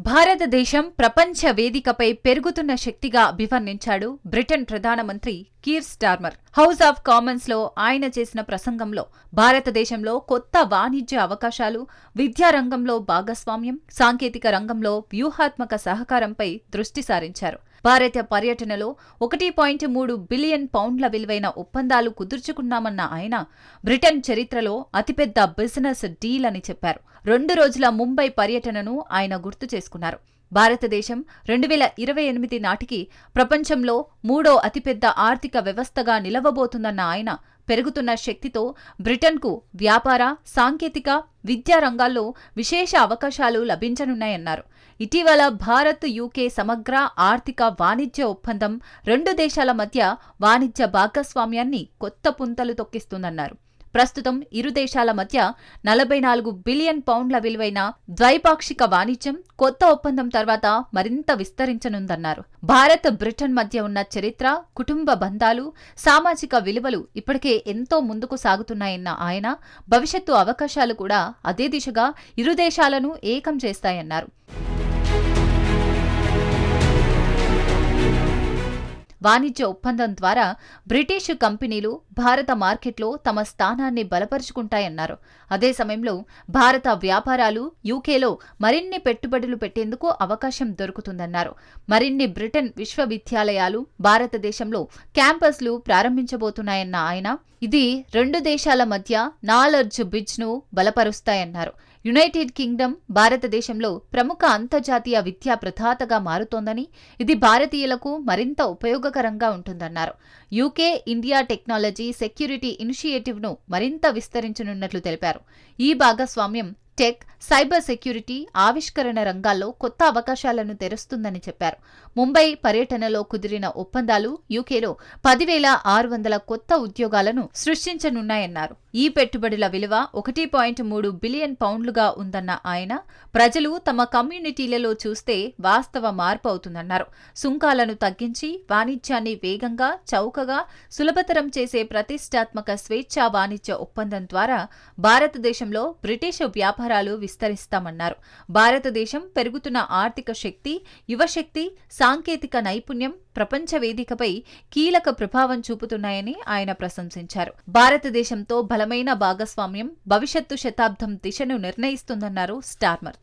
భారతదేశం ప్రపంచ వేదికపై పెరుగుతున్న శక్తిగా అభివర్ణించాడు బ్రిటన్ ప్రధానమంత్రి Keir Starmer. House of Commons లో ఆయన చేసిన ప్రసంగంలో భారతదేశంలో కొత్త వాణిజ్య అవకాశాలు, విద్యా రంగంలో భాగస్వామ్యం, సాంకేతిక రంగంలో వ్యూహాత్మక సహకారంపై దృష్టి సారించారు. భారత పర్యటనలో 1.3 బిలియన్ పౌండ్ల విలువైన ఒప్పందాలు కుదుర్చుకున్నామన్న ఆయన బ్రిటన్ చరిత్రలో అతిపెద్ద బిజినెస్ డీల్ అని చెప్పారు. 2 రోజుల ముంబై పర్యటనను ఆయన గుర్తు చేసుకున్నారు. భారతదేశం 2028 నాటికి ప్రపంచంలో 3వ అతిపెద్ద ఆర్థిక వ్యవస్థగా నిలవబోతుందన్న ఆయన పెరుగుతున్న శక్తితో బ్రిటన్కు వ్యాపార, సాంకేతిక, విద్యా రంగాల్లో విశేష అవకాశాలు లభించనున్నాయన్నారు. ఇటీవల భారత్ యూకే సమగ్ర ఆర్థిక వాణిజ్య ఒప్పందం 2 దేశాల మధ్య వాణిజ్య భాగస్వామ్యాన్ని కొత్త పుంతలు తొక్కిస్తుందన్నారు. ప్రస్తుతం ఇరు దేశాల మధ్య 44 బిలియన్ పౌండ్ల విలువైన ద్వైపాక్షిక వాణిజ్యం కొత్త ఒప్పందం తర్వాత మరింత విస్తరించనుందన్నారు. భారత్, బ్రిటన్ మధ్య ఉన్న చరిత్ర, కుటుంబ బంధాలు, సామాజిక విలువలు ఇప్పటికే ఎంతో ముందుకు సాగుతున్నాయన్న ఆయన భవిష్యత్తు అవకాశాలు కూడా అదే దిశగా ఇరు దేశాలను ఏకం చేస్తాయన్నారు. వాణిజ్య ఒప్పందం ద్వారా బ్రిటిష్ కంపెనీలు భారత మార్కెట్లో తమ స్థానాన్ని బలపరుచుకుంటాయన్నారు. అదే సమయంలో భారత వ్యాపారాలు యూకేలో మరిన్ని పెట్టుబడులు పెట్టేందుకు అవకాశం దొరుకుతుందన్నారు. మరిన్ని బ్రిటన్ విశ్వవిద్యాలయాలు భారతదేశంలో క్యాంపస్లు ప్రారంభించబోతున్నాయన్న ఆయన ఇది 2 దేశాల మధ్య నాలెడ్జ్ బ్రిడ్జ్ను బలపరుస్తాయన్నారు. యునైటెడ్ కింగ్డమ్ భారతదేశంలో ప్రముఖ అంతర్జాతీయ విద్యా ప్రదాతగా మారుతోందని, ఇది భారతీయులకు మరింత ఉపయోగకరంగా ఉంటుందన్నారు. యూకే ఇండియా టెక్నాలజీ సెక్యూరిటీ ఇనిషియేటివ్ను మరింత విస్తరించనున్నట్లు తెలిపారు. ఈ భాగస్వామ్యం టెక్, సైబర్ సెక్యూరిటీ, ఆవిష్కరణ రంగాల్లో కొత్త అవకాశాలను తెరుస్తుందని చెప్పారు. ముంబై పర్యటనలో కుదిరిన ఒప్పందాలు యూకేలో 10,600 కొత్త ఉద్యోగాలను సృష్టించనున్నాయన్నారు. ఈ పెట్టుబడుల విలువ 1.3 బిలియన్ పౌండ్లుగా ఉందన్న ఆయన ప్రజలు తమ కమ్యూనిటీలలో చూస్తే వాస్తవ మార్పు అవుతుందన్నారు. సుంకాలను తగ్గించి వాణిజ్యాన్ని వేగంగా, చౌకగా, సులభతరం చేసే ప్రతిష్టాత్మక స్వేచ్ఛా వాణిజ్య ఒప్పందం ద్వారా భారతదేశంలో బ్రిటిష్ వ్యాపారాలు విస్తరిస్తామన్నారు. భారతదేశం పెరుగుతున్న ఆర్థిక శక్తి, యువశక్తి, సాంకేతిక నైపుణ్యం ప్రపంచ వేదికపై కీలక ప్రభావం చూపుతున్నాయని ఆయన ప్రశంసించారు. భారతదేశంతో బలమైన భాగస్వామ్యం భవిష్యత్తు శతాబ్దం దిశను నిర్ణయిస్తుందన్నారు స్టార్మర్.